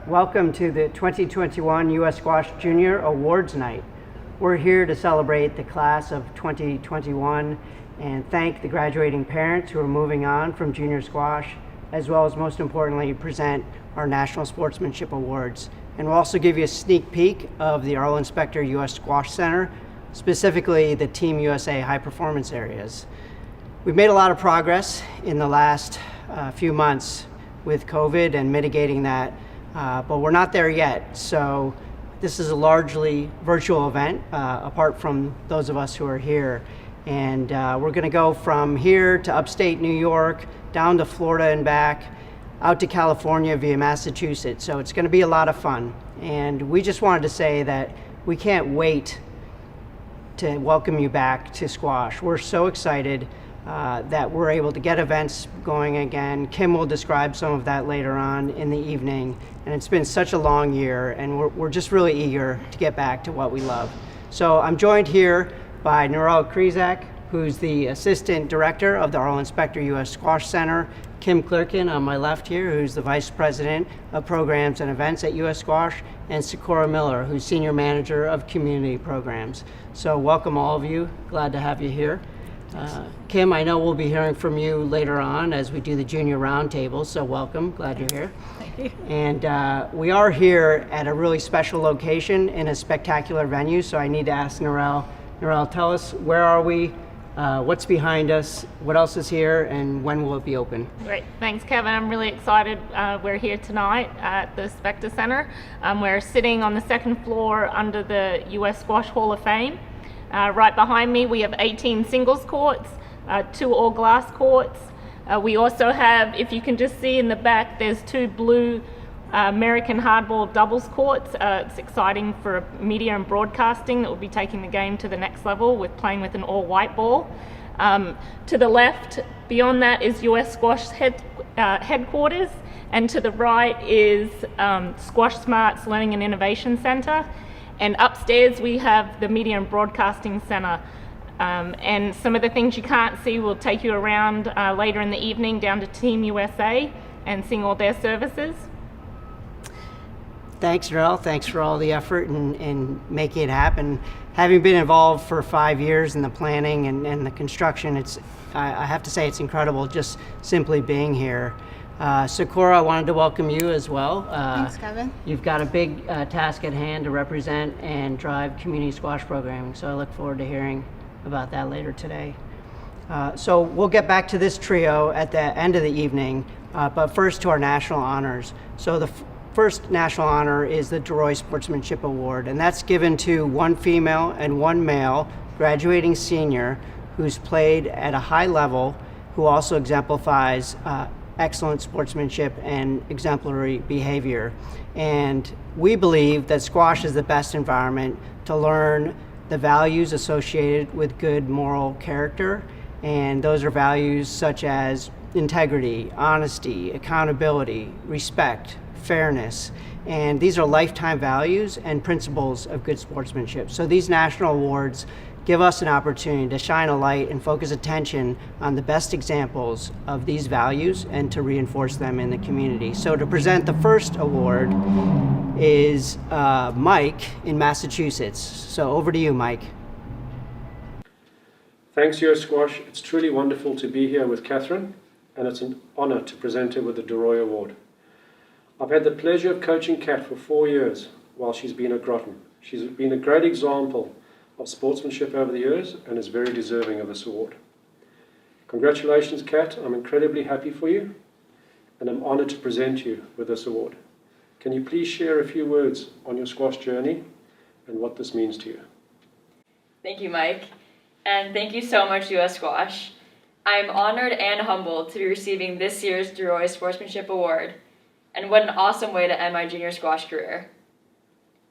Welcome to the 2021 U.S. Squash Junior Awards Night. We're here to celebrate the class of 2021 and thank the graduating parents who are moving on from junior squash, as well as, most importantly, present our National Sportsmanship Awards. And we'll also give you a sneak peek of the Arlen Specter U.S. Squash Center, specifically the Team USA high performance areas. We've made a lot of progress in the last few months with COVID and mitigating that, but we're not there yet. So this is a largely virtual event, apart from those of us who are here. And we're gonna go from here to upstate New York, down to Florida and back, out to California via Massachusetts. So it's gonna be a lot of fun. And we just wanted to say that we can't wait to welcome you back to squash. We're so excited that we're able to get events going again. Kim will describe some of that later on in the evening. And it's been such a long year, and we're just really eager to get back to what we love. So I'm joined here by Deroy Krizak, who's the Assistant Director of the Arlen Specter U.S. Squash Center, Kim Clerkin on my left here, who's the Vice President of Programs and Events at U.S. Squash, and Sakura Miller, who's Senior Manager of Community Programs. So welcome all of you, glad to have you here. Kim, I know we'll be hearing from you later on as we do the junior roundtable, so welcome, glad you're here. Thank you. And we are here at a really special location in a spectacular venue, so I need to ask Narelle. Narelle, tell us, where are we, what's behind us, what else is here, and when will it be open? Great, thanks Kevin. I'm really excited. We're here tonight at the Specter Center. We're sitting on the second floor under the US Squash Hall of Fame. Right behind me we have 18 singles courts, 2 all-glass courts. We also have, if you can just see in the back, there's 2 blue American hardball doubles courts. It's exciting for media and broadcasting that will be taking the game to the next level with playing with an all-white ball. To the left, beyond that, is US Squash headquarters, and to the right is Squash Smart's Learning and Innovation Center. And upstairs we have the Media and Broadcasting Center. And some of the things you can't see, we'll take you around later in the evening down to Team USA and seeing all their services. Thanks, Narelle. Thanks for all the effort in making it happen. Having been involved for 5 years in the planning and the construction, I have to say it's incredible just simply being here. Sakura, I wanted to welcome you as well. Thanks, Kevin. You've got a big task at hand to represent and drive community squash programming, so I look forward to hearing about that later today. So we'll get back to this trio at the end of the evening, but first to our national honors. So the first national honor is the Deroy Sportsmanship Award, and that's given to 1 female and 1 male graduating senior who's played at a high level, who also exemplifies excellent sportsmanship and exemplary behavior. And we believe that squash is the best environment to learn the values associated with good moral character. And those are values such as integrity, honesty, accountability, respect, fairness. And these are lifetime values and principles of good sportsmanship. So these national awards give us an opportunity to shine a light and focus attention on the best examples of these values and to reinforce them in the community. So to present the first award is Mike in Massachusetts. So over to you, Mike. Thanks, US Squash. It's truly wonderful to be here with Catherine, and it's an honor to present her with the Deroy Award. I've had the pleasure of coaching Kat for 4 years while she's been at Groton. She's been a great example of sportsmanship over the years and is very deserving of this award. Congratulations, Kat. I'm incredibly happy for you, and I'm honored to present you with this award. Can you please share a few words on your squash journey and what this means to you? Thank you, Mike, and thank you so much, US Squash. I'm honored and humbled to be receiving this year's Deroy Sportsmanship Award, and what an awesome way to end my junior squash career.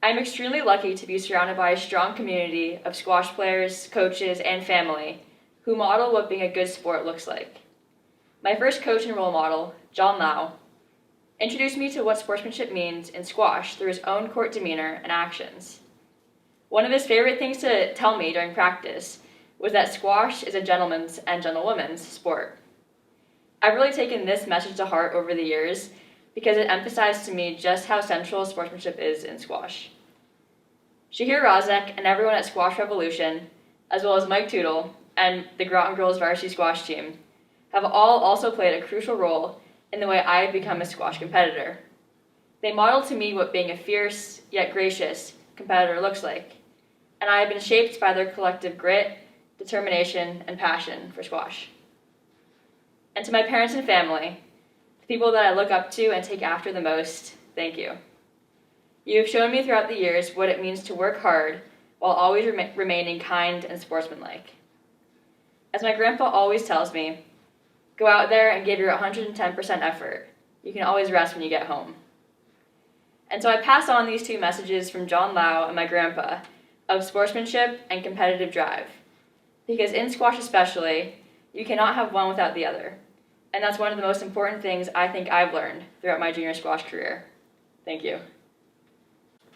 I'm extremely lucky to be surrounded by a strong community of squash players, coaches, and family who model what being a good sport looks like. My first coach and role model, John Lau, introduced me to what sportsmanship means in squash through his own court demeanor and actions. One of his favorite things to tell me during practice was that squash is a gentleman's and gentlewoman's sport. I've really taken this message to heart over the years, because it emphasized to me just how central sportsmanship is in squash. Shahir Razek and everyone at Squash Revolution, as well as Mike Tootle and the Groton Girls varsity squash team, have all also played a crucial role in the way I have become a squash competitor. They modeled to me what being a fierce, yet gracious, competitor looks like, and I have been shaped by their collective grit, determination, and passion for squash. And to my parents and family, the people that I look up to and take after the most, thank you. You have shown me throughout the years what it means to work hard while always remaining kind and sportsmanlike. As my grandpa always tells me, go out there and give your 110% effort. You can always rest when you get home. And so I pass on these two messages from John Lau and my grandpa of sportsmanship and competitive drive. Because in squash especially, you cannot have one without the other. And that's one of the most important things I think I've learned throughout my junior squash career. Thank you.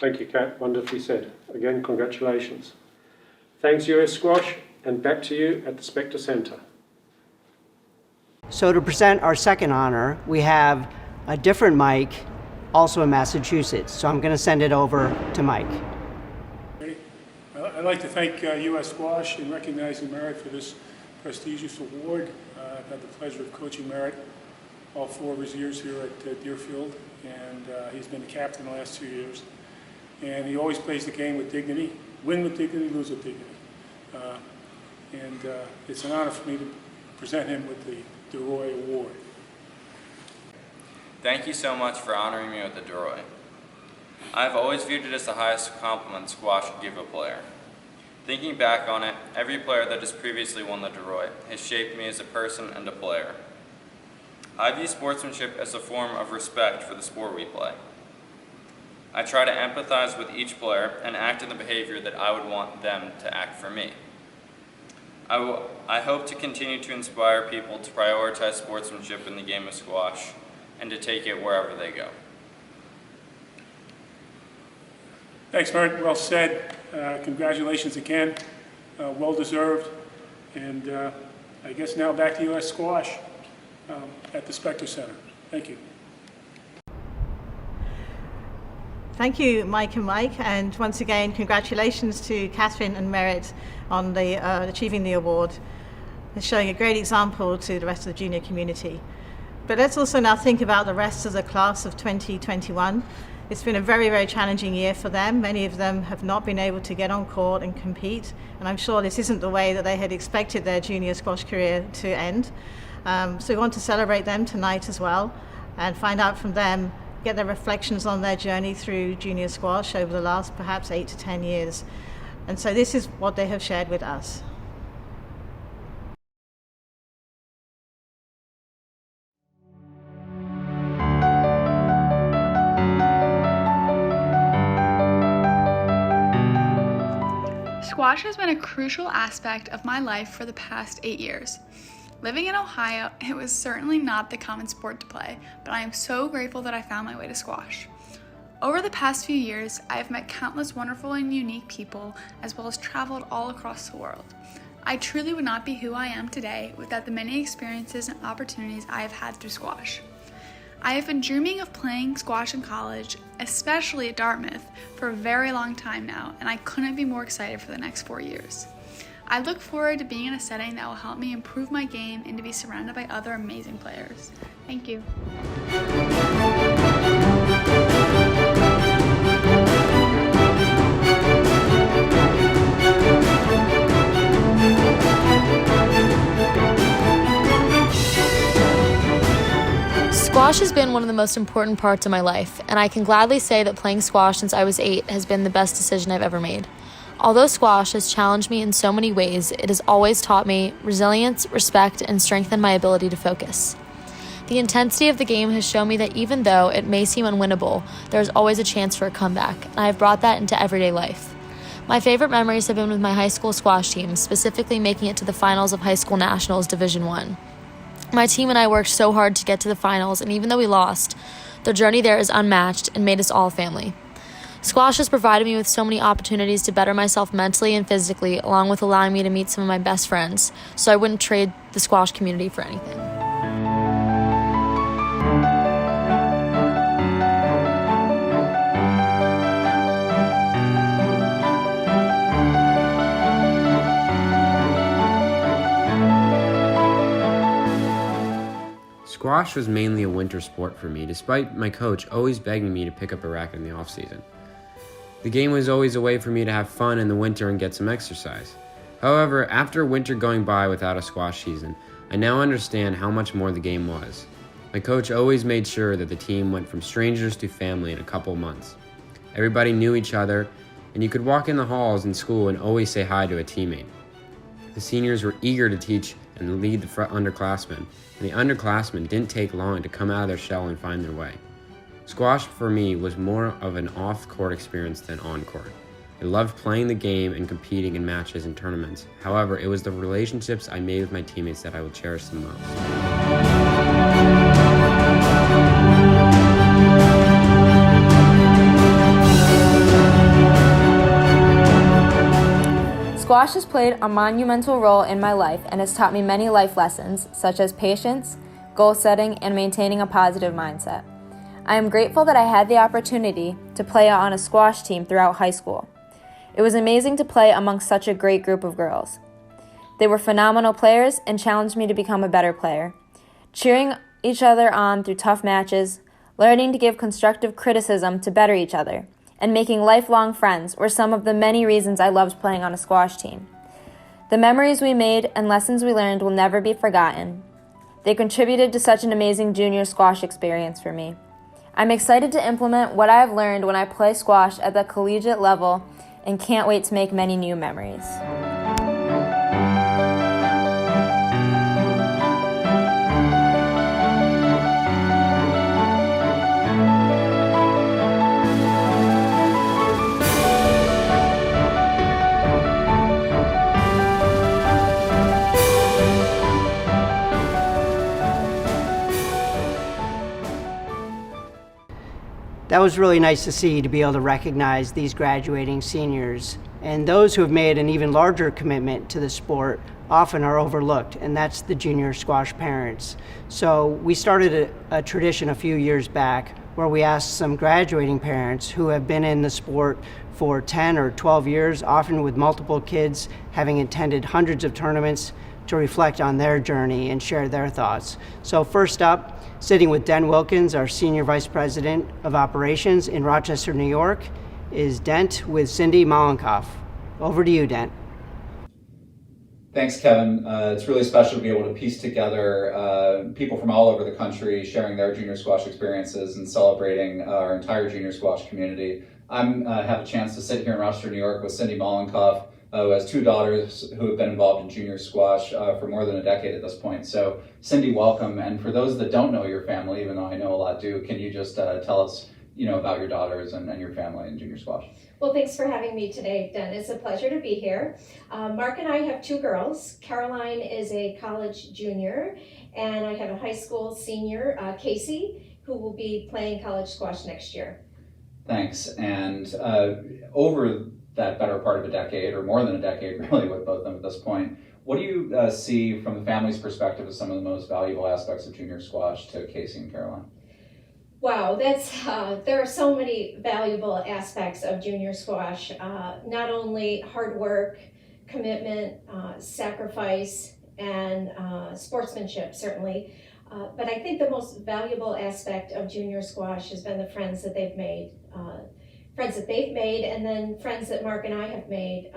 Thank you, Kat. Wonderfully said. Again, congratulations. Thanks, US Squash, and back to you at the Specter Centre. So to present our second honor, we have a different Mike, also in Massachusetts. So I'm going to send it over to Mike. I'd like to thank US Squash in recognizing Merritt for this prestigious award. I've had the pleasure of coaching Merritt all 4 of his years here at Deerfield, and he's been the captain the last 2 years. And he always plays the game with dignity, win with dignity, lose with dignity. It's an honor for me to present him with the Deroy Award. Thank you so much for honoring me with the Deroy. I've always viewed it as the highest compliment squash could give a player. Thinking back on it, every player that has previously won the Deroy has shaped me as a person and a player. I view sportsmanship as a form of respect for the sport we play. I try to empathize with each player and act in the behavior that I would want them to act for me. I hope to continue to inspire people to prioritize sportsmanship in the game of squash and to take it wherever they go. Thanks, Merritt. Well said. Congratulations again. Well deserved. And I guess now back to US Squash at the Specter Center. Thank you. Thank you, Mike and Mike, and once again, congratulations to Catherine and Merritt on achieving the award. It's showing a great example to the rest of the junior community. But let's also now think about the rest of the class of 2021. It's been a very, very challenging year for them. Many of them have not been able to get on court and compete, and I'm sure this isn't the way that they had expected their junior squash career to end. So we want to celebrate them tonight as well and find out from them, get their reflections on their journey through junior squash over the last perhaps 8 to 10 years. And so this is what they have shared with us. Squash has been a crucial aspect of my life for the past 8 years. Living in Ohio, it was certainly not the common sport to play, but I am so grateful that I found my way to squash. Over the past few years, I have met countless wonderful and unique people, as well as traveled all across the world. I truly would not be who I am today without the many experiences and opportunities I have had through squash. I have been dreaming of playing squash in college, especially at Dartmouth, for a very long time now, and I couldn't be more excited for the next 4 years. I look forward to being in a setting that will help me improve my game and to be surrounded by other amazing players. Thank you. Squash has been one of the most important parts of my life, and I can gladly say that playing squash since I was 8 has been the best decision I've ever made. Although squash has challenged me in so many ways, it has always taught me resilience, respect, and strengthened my ability to focus. The intensity of the game has shown me that even though it may seem unwinnable, there is always a chance for a comeback, and I have brought that into everyday life. My favorite memories have been with my high school squash team, specifically making it to the finals of High School Nationals Division I. My team and I worked so hard to get to the finals, and even though we lost, the journey there is unmatched and made us all family. Squash has provided me with so many opportunities to better myself mentally and physically, along with allowing me to meet some of my best friends, so I wouldn't trade the squash community for anything. Squash was mainly a winter sport for me, despite my coach always begging me to pick up a racket in the off-season. The game was always a way for me to have fun in the winter and get some exercise. However, after winter going by without a squash season, I now understand how much more the game was. My coach always made sure that the team went from strangers to family in a couple months. Everybody knew each other, and you could walk in the halls in school and always say hi to a teammate. The seniors were eager to teach and lead the underclassmen, and the underclassmen didn't take long to come out of their shell and find their way. Squash for me was more of an off-court experience than on-court. I loved playing the game and competing in matches and tournaments. However, it was the relationships I made with my teammates that I will cherish the most. Squash has played a monumental role in my life and has taught me many life lessons, such as patience, goal setting, and maintaining a positive mindset. I am grateful that I had the opportunity to play on a squash team throughout high school. It was amazing to play amongst such a great group of girls. They were phenomenal players and challenged me to become a better player. Cheering each other on through tough matches, learning to give constructive criticism to better each other, and making lifelong friends were some of the many reasons I loved playing on a squash team. The memories we made and lessons we learned will never be forgotten. They contributed to such an amazing junior squash experience for me. I'm excited to implement what I have learned when I play squash at the collegiate level and can't wait to make many new memories. That was really nice to see, to be able to recognize these graduating seniors. And those who have made an even larger commitment to the sport often are overlooked, and that's the junior squash parents. So we started a tradition a few years back where we asked some graduating parents who have been in the sport for 10 or 12 years, often with multiple kids, having attended hundreds of tournaments, to reflect on their journey and share their thoughts. So first up, sitting with Den Wilkins, our Senior Vice President of Operations in Rochester, New York, is Dent with Cindy Bolenkov. Over to you, Dent. Thanks, Kevin. It's really special to be able to piece together people from all over the country sharing their junior squash experiences and celebrating our entire junior squash community. I have a chance to sit here in Rochester, New York with Cindy Bolenkov, who has two daughters who have been involved in junior squash for more than a decade at this point. So Cindy, welcome. And for those that don't know your family, even though I know a lot do, can you just tell us about your daughters and your family in junior squash? Well, thanks for having me today, Den. It's a pleasure to be here. Mark and I have two girls. Caroline is a college junior, and I have a high school senior, Casey, who will be playing college squash next year. Thanks. And over that better part of a decade, or more than a decade really, with both of them at this point, what do you see from the family's perspective as some of the most valuable aspects of junior squash to Casey and Caroline? Wow, there are so many valuable aspects of junior squash. Not only hard work, commitment, sacrifice, and sportsmanship, certainly. But I think the most valuable aspect of junior squash has been the friends that they've made. And then friends that Mark and I have made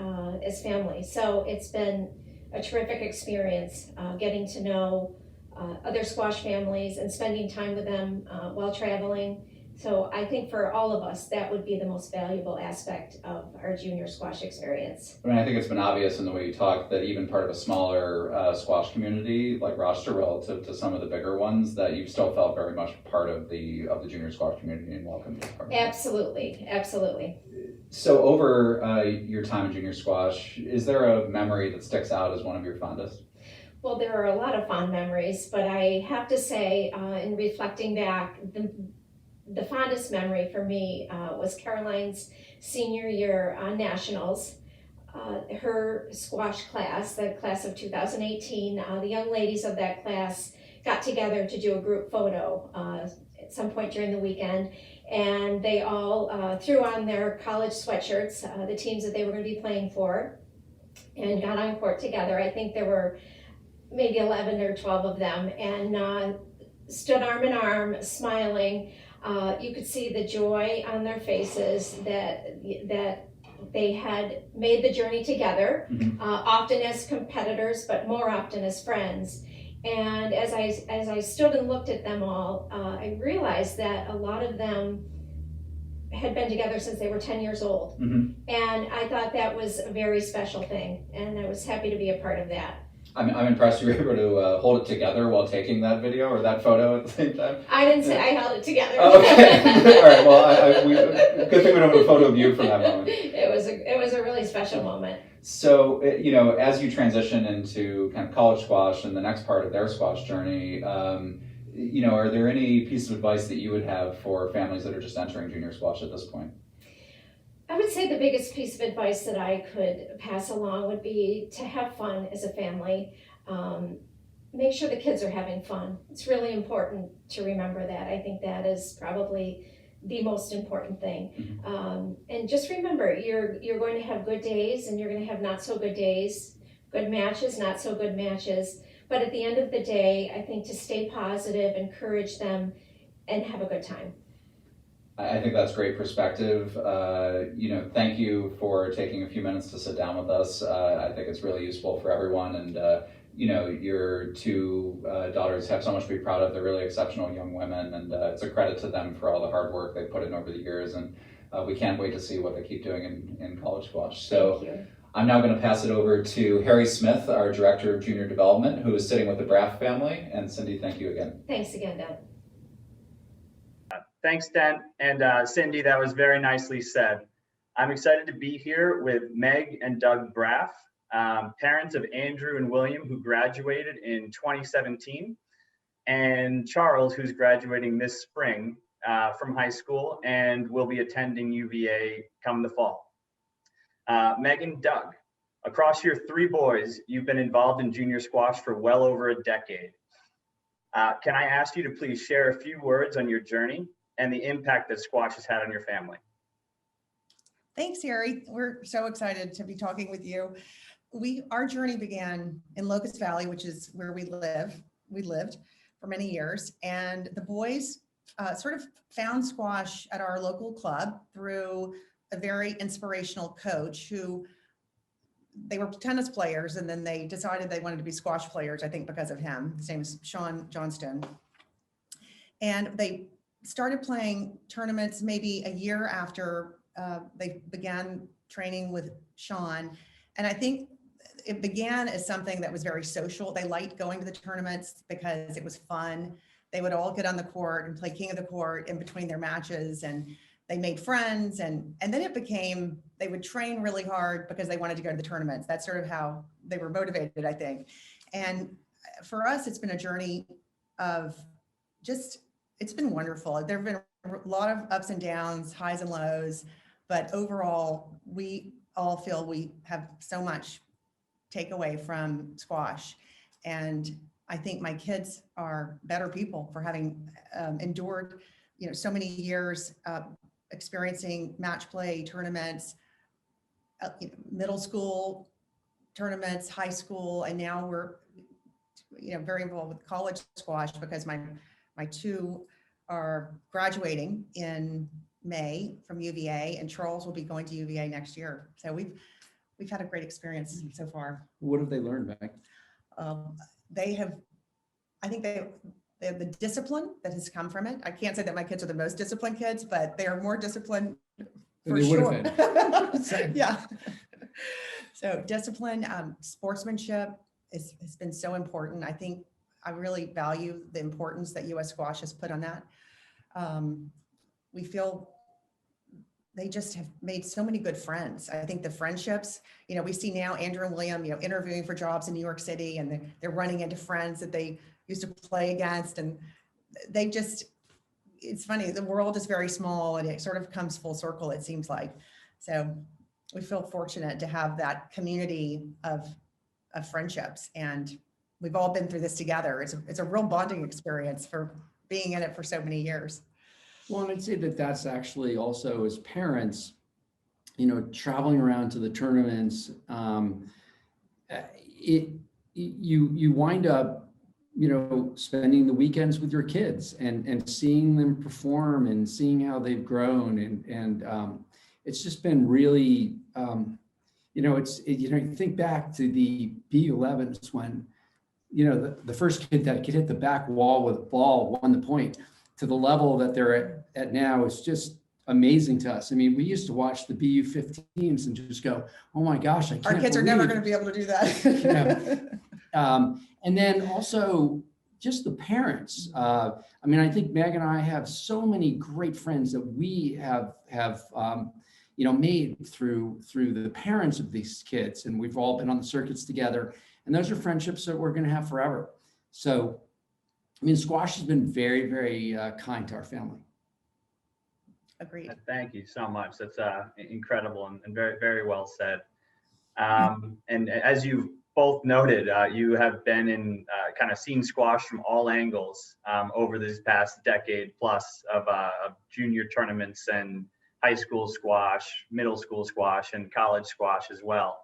as family. So it's been a terrific experience getting to know other squash families and spending time with them while traveling. So I think for all of us, that would be the most valuable aspect of our junior squash experience. I mean, I think it's been obvious in the way you talk that even part of a smaller squash community like Rochester relative to some of the bigger ones, that you've still felt very much part of the junior squash community and welcome to part of it. Absolutely, absolutely. So over your time in junior squash, is there a memory that sticks out as one of your fondest? Well, there are a lot of fond memories, but I have to say, in reflecting back, the fondest memory for me was Caroline's senior year nationals. Her squash class, the class of 2018, the young ladies of that class got together to do a group photo at some point during the weekend, and they all threw on their college sweatshirts, the teams that they were going to be playing for, and got on court together. I think there were maybe 11 or 12 of them, and stood arm in arm, smiling. You could see the joy on their faces that they had made the journey together, often as competitors, but more often as friends. And as I stood and looked at them all, I realized that a lot of them had been together since they were 10 years old. And I thought that was a very special thing, and I was happy to be a part of that. I'm impressed you were able to hold it together while taking that video or that photo at the same time. I didn't say I held it together. Oh, okay. All right. Well, good thing we don't have a photo of you from that moment. It was a really special moment. So, as you transition into kind of college squash and the next part of their squash journey, are there any pieces of advice that you would have for families that are just entering junior squash at this point? I would say the biggest piece of advice that I could pass along would be to have fun as a family. Make sure the kids are having fun. It's really important to remember that. I think that is probably the most important thing. And just remember, you're going to have good days and you're going to have not so good days, good matches, not so good matches. But at the end of the day, I think to stay positive, encourage them, and have a good time. I think that's great perspective. Thank you for taking a few minutes to sit down with us. I think it's really useful for everyone. And, your two daughters have so much to be proud of. They're really exceptional young women, and it's a credit to them for all the hard work they've put in over the years. And we can't wait to see what they keep doing in college squash. So I'm now going to pass it over to Harry Smith, our Director of Junior Development, who is sitting with the Braff family. And Cindy, thank you again. Thanks again, Deb. Thanks, Dent. And Cindy, that was very nicely said. I'm excited to be here with Meg and Doug Braff, parents of Andrew and William, who graduated in 2017, and Charles, who's graduating this spring from high school and will be attending UVA come the fall. Meg and Doug, across your three boys, you've been involved in junior squash for well over a decade. Can I ask you to please share a few words on your journey and the impact that squash has had on your family? Thanks, Harry. We're so excited to be talking with you. Our journey began in Locust Valley, which is where we lived for many years. And the boys sort of found squash at our local club through a very inspirational coach who, they were tennis players, and then they decided they wanted to be squash players, I think because of him. His name is Sean Johnston. And they started playing tournaments maybe a year after they began training with Sean. And I think it began as something that was very social. They liked going to the tournaments because it was fun. They would all get on the court and play king of the court in between their matches, and they made friends. And then it became, they would train really hard because they wanted to go to the tournaments. That's sort of how they were motivated, I think. And for us, it's been a journey of just, it's been wonderful. There have been a lot of ups and downs, highs and lows, but overall, we all feel we have so much takeaway from squash. And I think my kids are better people for having endured, so many years experiencing match play tournaments, middle school tournaments, high school, and now we're, very involved with college squash because my two are graduating in May from UVA, and Charles will be going to UVA next year. So we've had a great experience so far. What have they learned, Meg? They have the discipline that has come from it. I can't say that my kids are the most disciplined kids, but they are more disciplined for sure. Yeah. So discipline, sportsmanship has been so important. I think I really value the importance that U.S. Squash has put on that. We feel they just have made so many good friends. I think the friendships, we see now Andrew and William, interviewing for jobs in New York City, and they're running into friends that they used to play against. And they just, it's funny, the world is very small and it sort of comes full circle, it seems like. So we feel fortunate to have that community of friendships, and we've all been through this together. It's a real bonding experience for being in it for so many years. Well, and I'd say that that's actually also, as parents, traveling around to the tournaments, you wind up spending the weekends with your kids and seeing them perform and seeing how they've grown. And it's just been really, you think back to the B11s when, the first kid that could hit the back wall with a ball won the point, to the level that they're at now is just amazing to us. I mean, we used to watch the BU15s and just go, oh my gosh, I can't Our kids are never going to be able to do that. And then also just the parents. I think Meg and I have so many great friends that we have made through the parents of these kids, and we've all been on the circuits together. And those are friendships that we're going to have forever. So, squash has been very, very kind to our family. Agreed. Thank you so much. That's incredible and very, very well said. And as you've both noted, you have been in kind of seen squash from all angles over this past decade plus of junior tournaments and high school squash, middle school squash, and college squash as well.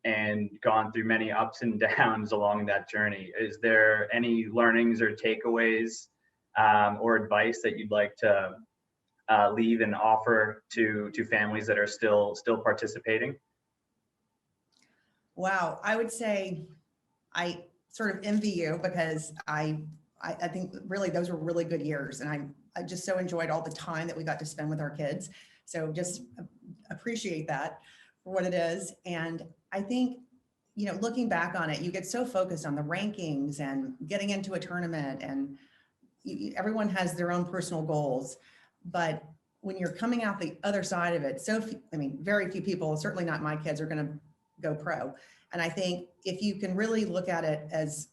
And gone through many ups and downs along that journey. Is there any learnings or takeaways or advice that you'd like to leave and offer to families that are still participating? Wow, I would say I sort of envy you, because I think really those were really good years, and I just so enjoyed all the time that we got to spend with our kids. So just appreciate that for what it is. And I think, looking back on it, you get so focused on the rankings and getting into a tournament, and everyone has their own personal goals. But when you're coming out the other side of it, very few people, certainly not my kids, are going to go pro. And I think if you can really look at it as,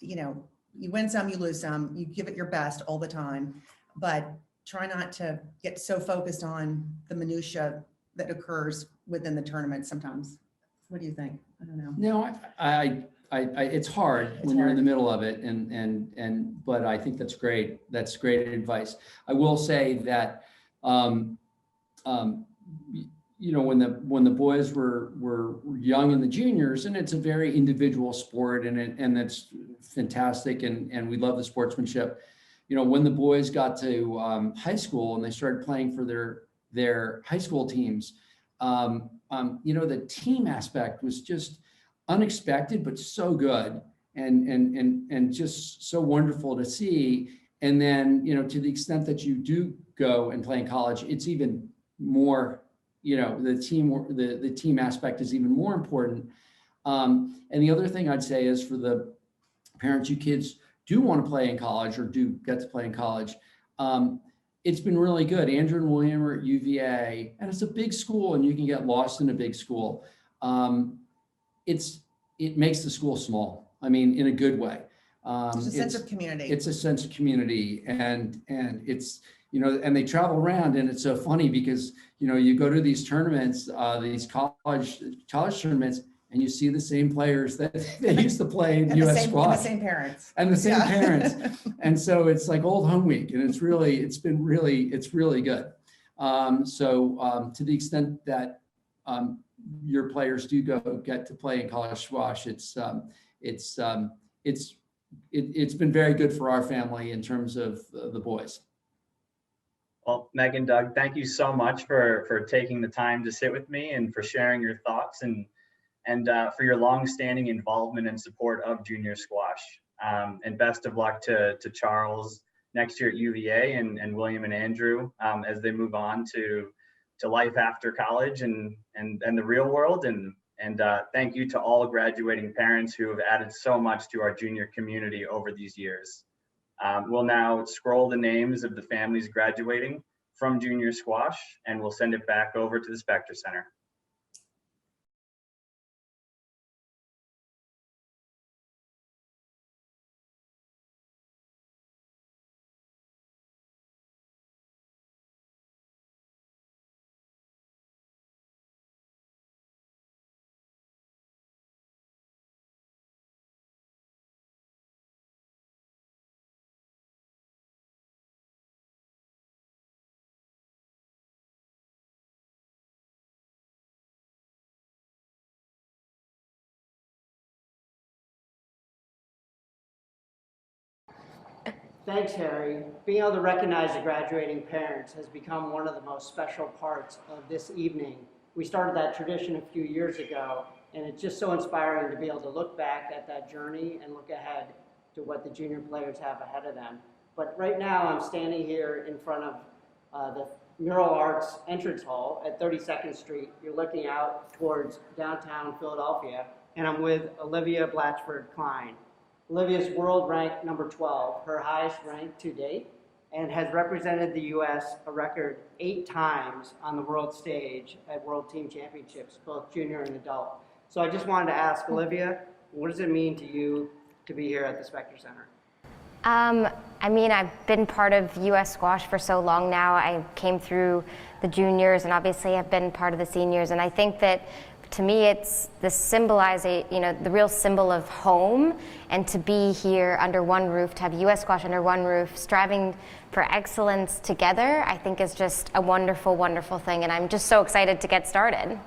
you win some, you lose some, you give it your best all the time, but try not to get so focused on the minutia that occurs within the tournament sometimes. What do you think? I don't know. No, it's hard when you're in the middle of it, but I think that's great. That's great advice. I will say that, when the boys were young in the juniors, and it's a very individual sport, and that's fantastic, and we love the sportsmanship. When the boys got to high school and they started playing for their high school teams, the team aspect was just unexpected, but so good and just so wonderful to see. And then, to the extent that you do go and play in college, it's even more, the team aspect is even more important. And the other thing I'd say is, for the parents, you kids do want to play in college or do get to play in college, it's been really good. Andrew and William are at UVA, and it's a big school, and you can get lost in a big school. It makes the school small. In a good way. It's a sense of community. It's a sense of community, and it's, and they travel around, and it's so funny because, you go to these tournaments, these college tournaments, and you see the same players that they used to play in US squash. And the same parents. And the same parents. And so it's like old home week, and it's really good. So to the extent that your players do get to play in college squash, it's been very good for our family in terms of the boys. Well, Meg and Doug, thank you so much for taking the time to sit with me and for sharing your thoughts and for your long-standing involvement and support of junior squash. And best of luck to Charles next year at UVA and William and Andrew as they move on to life after college and the real world. And thank you to all graduating parents who have added so much to our junior community over these years. We'll now scroll the names of the families graduating from junior squash, and we'll send it back over to the Specter Center. Thanks, Harry. Being able to recognize the graduating parents has become one of the most special parts of this evening. We started that tradition a few years ago, and it's just so inspiring to be able to look back at that journey and look ahead to what the junior players have ahead of them. But right now, I'm standing here in front of the Mural Arts entrance hall at 32nd Street. You're looking out towards downtown Philadelphia, and I'm with Olivia Blatchford Klein. Olivia's world rank number 12, her highest rank to date, and has represented the U.S. a record 8 times on the world stage at World Team Championships, both junior and adult. So I just wanted to ask Olivia, what does it mean to you to be here at the Specter Center? I mean, I've been part of U.S. squash for so long now. I came through the juniors and obviously have been part of the seniors, and I think that to me, it's the the real symbol of home, and to be here under one roof, to have U.S. squash under one roof, striving for excellence together, I think is just a wonderful, wonderful thing, and I'm just so excited to get started.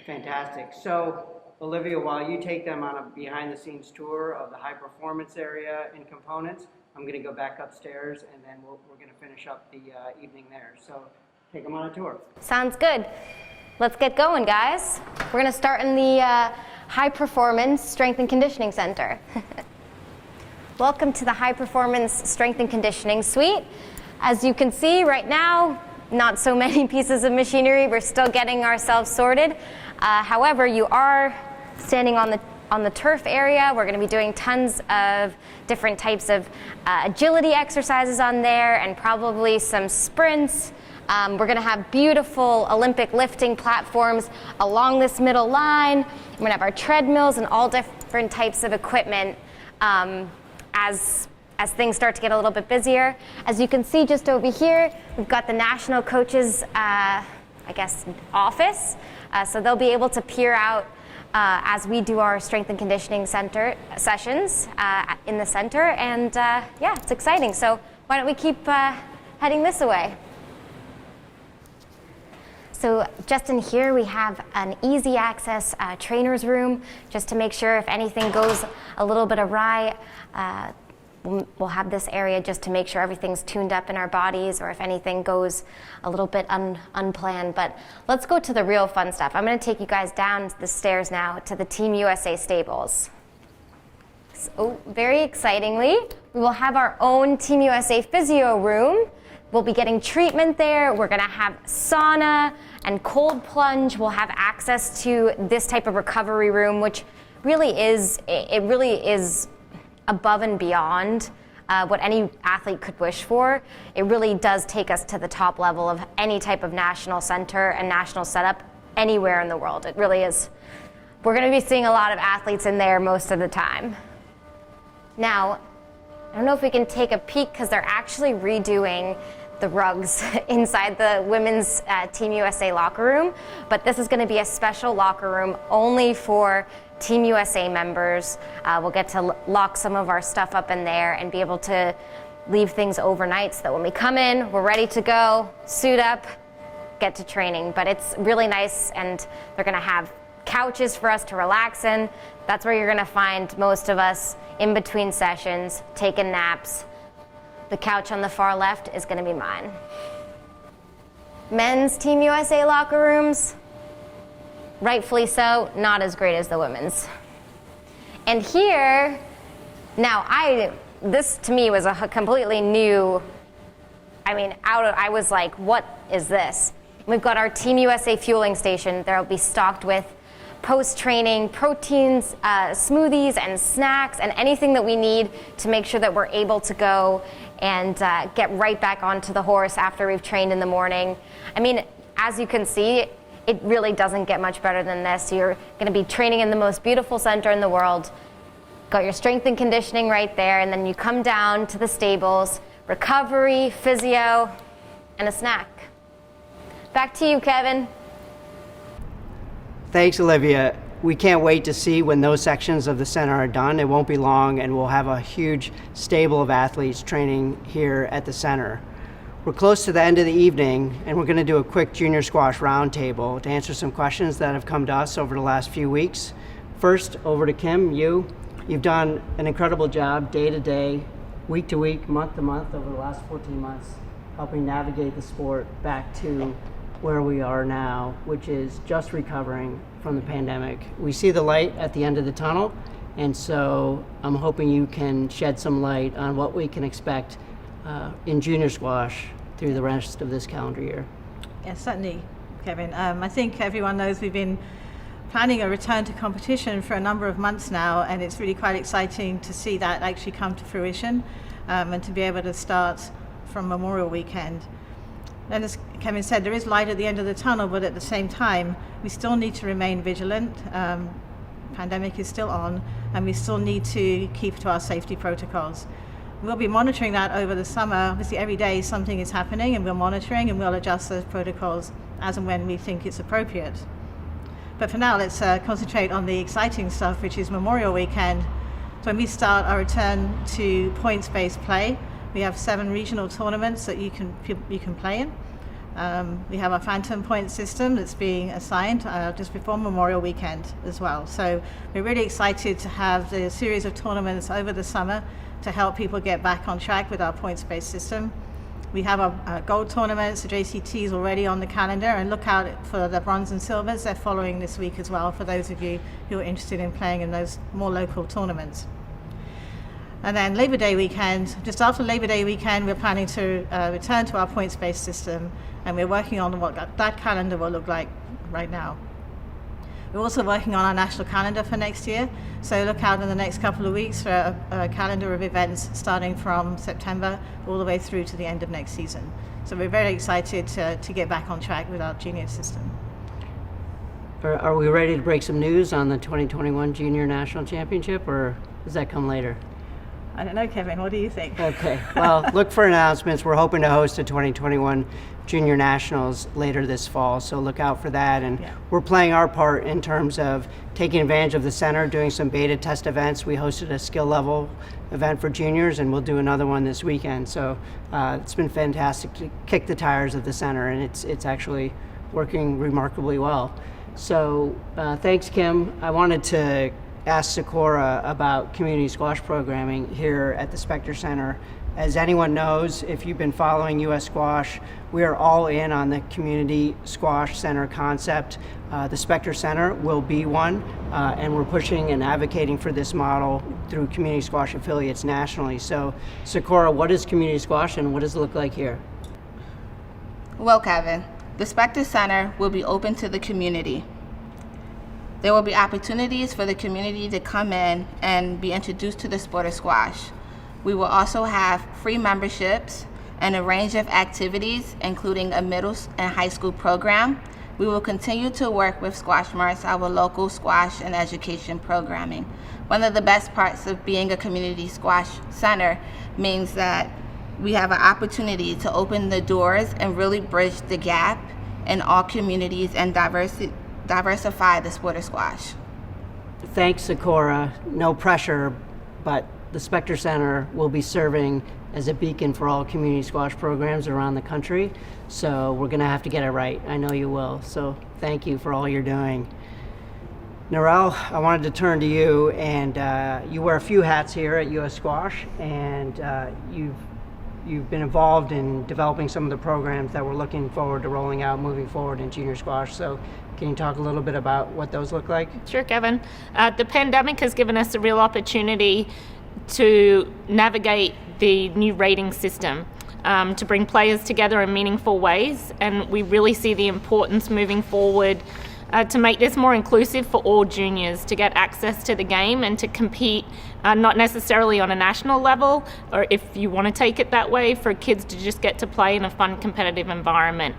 Fantastic. So, Olivia, while you take them on a behind-the-scenes tour of the high-performance area and components, I'm going to go back upstairs, and then we're going to finish up the evening there. So, take them on a tour. Sounds good. Let's get going, guys. We're going to start in the High Performance Strength and Conditioning Center. Welcome to the High Performance Strength and Conditioning Suite. As you can see right now, not so many pieces of machinery. We're still getting ourselves sorted. However, you are standing on the turf area. We're going to be doing tons of different types of agility exercises on there, and probably some sprints. We're going to have beautiful Olympic lifting platforms along this middle line. We're going to have our treadmills and all different types of equipment as things start to get a little bit busier. As you can see just over here, we've got the national coaches, office. So they'll be able to peer out as we do our strength and conditioning center sessions in the center. And yeah, it's exciting. So why don't we keep heading this way? So just in here we have an easy access trainer's room, just to make sure if anything goes a little bit awry, we'll have this area just to make sure everything's tuned up in our bodies, or if anything goes a little bit unplanned. But let's go to the real fun stuff. I'm going to take you guys down the stairs now to the Team USA stables. So very excitingly, we will have our own Team USA physio room. We'll be getting treatment there. We're going to have sauna and cold plunge. We'll have access to this type of recovery room, which really is above and beyond what any athlete could wish for. It really does take us to the top level of any type of national center and national setup anywhere in the world. It really is. We're going to be seeing a lot of athletes in there most of the time. Now, I don't know if we can take a peek because they're actually redoing the rugs inside the women's Team USA locker room, but this is going to be a special locker room only for Team USA members. We'll get to lock some of our stuff up in there and be able to leave things overnight so that when we come in, we're ready to go, suit up, get to training. But it's really nice, and they're going to have couches for us to relax in. That's where you're going to find most of us in between sessions, taking naps. The couch on the far left is going to be mine. Men's Team USA locker rooms, rightfully so, not as great as the women's. And here, now this to me was a completely new, I was like, what is this? We've got our Team USA fueling station. There'll be stocked with post-training proteins, smoothies and snacks, and anything that we need to make sure that we're able to go and get right back onto the horse after we've trained in the morning. As you can see, it really doesn't get much better than this. You're going to be training in the most beautiful center in the world. Got your strength and conditioning right there, and then you come down to the stables, recovery, physio, and a snack. Back to you, Kevin. Thanks, Olivia. We can't wait to see when those sections of the center are done. It won't be long, and we'll have a huge stable of athletes training here at the center. We're close to the end of the evening, and we're going to do a quick junior squash roundtable to answer some questions that have come to us over the last few weeks. First, over to Kim. You've done an incredible job day to day week to week, month to month over the last 14 months, helping navigate the sport back to where we are now, which is just recovering from the pandemic. We see the light at the end of the tunnel, and so I'm hoping you can shed some light on what we can expect in junior squash through the rest of this calendar year. Yes, certainly, Kevin. I think everyone knows we've been planning a return to competition for a number of months now, and it's really quite exciting to see that actually come to fruition and to be able to start from Memorial Weekend. And as Kevin said, there is light at the end of the tunnel, but at the same time, we still need to remain vigilant. Pandemic is still on, and we still need to keep to our safety protocols. We'll be monitoring that over the summer. Obviously, every day something is happening, and we're monitoring, and we'll adjust those protocols as and when we think it's appropriate. But for now, let's concentrate on the exciting stuff, which is Memorial Weekend. So when we start our return to points-based play, we have 7 regional tournaments that you can play in. We have a phantom point system that's being assigned just before Memorial Weekend as well. So we're really excited to have the series of tournaments over the summer to help people get back on track with our points-based system. We have our gold tournaments, the JCT is already on the calendar, and look out for the bronze and silvers. They're following this week as well for those of you who are interested in playing in those more local tournaments. And then Labor Day weekend, just after Labor Day weekend, we're planning to return to our points-based system, and we're working on what that calendar will look like right now. We're also working on our national calendar for next year, so look out in the next couple of weeks for a calendar of events starting from September all the way through to the end of next season. So we're very excited to get back on track with our junior system. Are we ready to break some news on the 2021 Junior National Championship, or does that come later? I don't know, Kevin, what do you think? Okay, well, look for announcements. We're hoping to host the 2021 Junior Nationals later this fall, so look out for that. And we're playing our part in terms of taking advantage of the center, doing some beta test events. We hosted a skill level event for juniors, and we'll do another one this weekend. So it's been fantastic to kick the tires of the center, and it's actually working remarkably well. So thanks, Kim. I wanted to ask Sakura about community squash programming here at the Specter Center. As anyone knows, if you've been following US Squash, we are all in on the community squash center concept. The Specter Center will be one, and we're pushing and advocating for this model through community squash affiliates nationally. So Sakura, what is community squash and what does it look like here? Well, Kevin, the Specter Center will be open to the community. There will be opportunities for the community to come in and be introduced to the sport of squash. We will also have free memberships and a range of activities, including a middle and high school program. We will continue to work with Squash Marts, our local squash and education programming. One of the best parts of being a community squash center means that we have an opportunity to open the doors and really bridge the gap in all communities and diversify the sport of squash. Thanks, Sakura. No pressure, but the Specter Center will be serving as a beacon for all community squash programs around the country. So we're going to have to get it right. I know you will. So thank you for all you're doing. Narelle, I wanted to turn to you, and you wear a few hats here at US Squash, and you've been involved in developing some of the programs that we're looking forward to rolling out moving forward in junior squash. So can you talk a little bit about what those look like? Sure, Kevin. The pandemic has given us a real opportunity to navigate the new rating system, to bring players together in meaningful ways, and we really see the importance moving forward to make this more inclusive for all juniors to get access to the game and to compete not necessarily on a national level, or if you want to take it that way, for kids to just get to play in a fun competitive environment.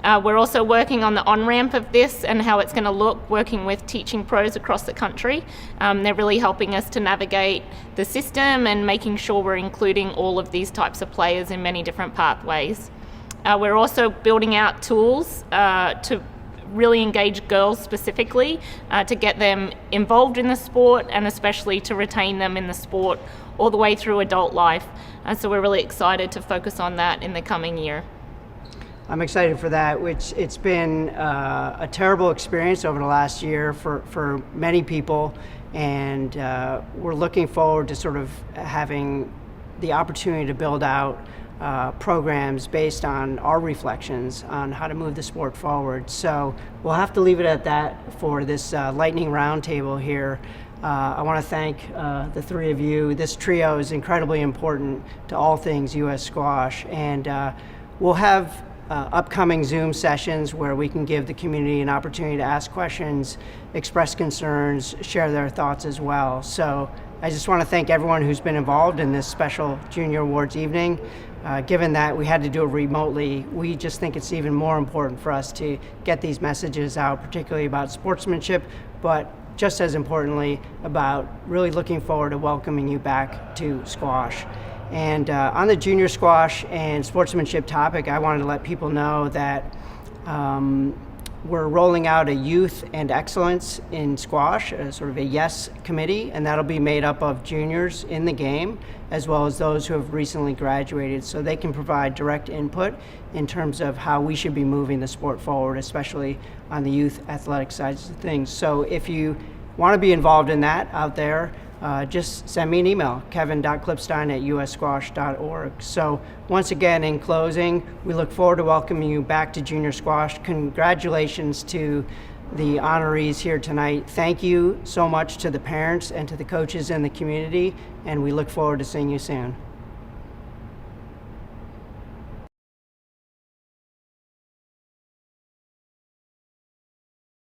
We're also working on the on-ramp of this and how it's going to look, working with teaching pros across the country. They're really helping us to navigate the system and making sure we're including all of these types of players in many different pathways. We're also building out tools to really engage girls specifically, to get them involved in the sport and especially to retain them in the sport all the way through adult life. So we're really excited to focus on that in the coming year. I'm excited for that, which it's been a terrible experience over the last year for many people, and we're looking forward to sort of having the opportunity to build out programs based on our reflections on how to move the sport forward. So we'll have to leave it at that for this lightning roundtable here. I want to thank the three of you. This trio is incredibly important to all things U.S. squash, and we'll have upcoming Zoom sessions where we can give the community an opportunity to ask questions, express concerns, share their thoughts as well. So I just want to thank everyone who's been involved in this special Junior Awards evening. Given that we had to do it remotely, we just think it's even more important for us to get these messages out, particularly about sportsmanship, but just as importantly about really looking forward to welcoming you back to squash. And on the junior squash and sportsmanship topic, I wanted to let people know that we're rolling out a youth and excellence in squash, sort of a YES committee, and that'll be made up of juniors in the game, as well as those who have recently graduated, so they can provide direct input in terms of how we should be moving the sport forward, especially on the youth athletic sides of things. So if you want to be involved in that out there, just send me an email, kevin.klipstein@ussquash.org. So once again, in closing, we look forward to welcoming you back to junior squash. Congratulations to the honorees here tonight. Thank you so much to the parents and to the coaches in the community, and we look forward to seeing you soon.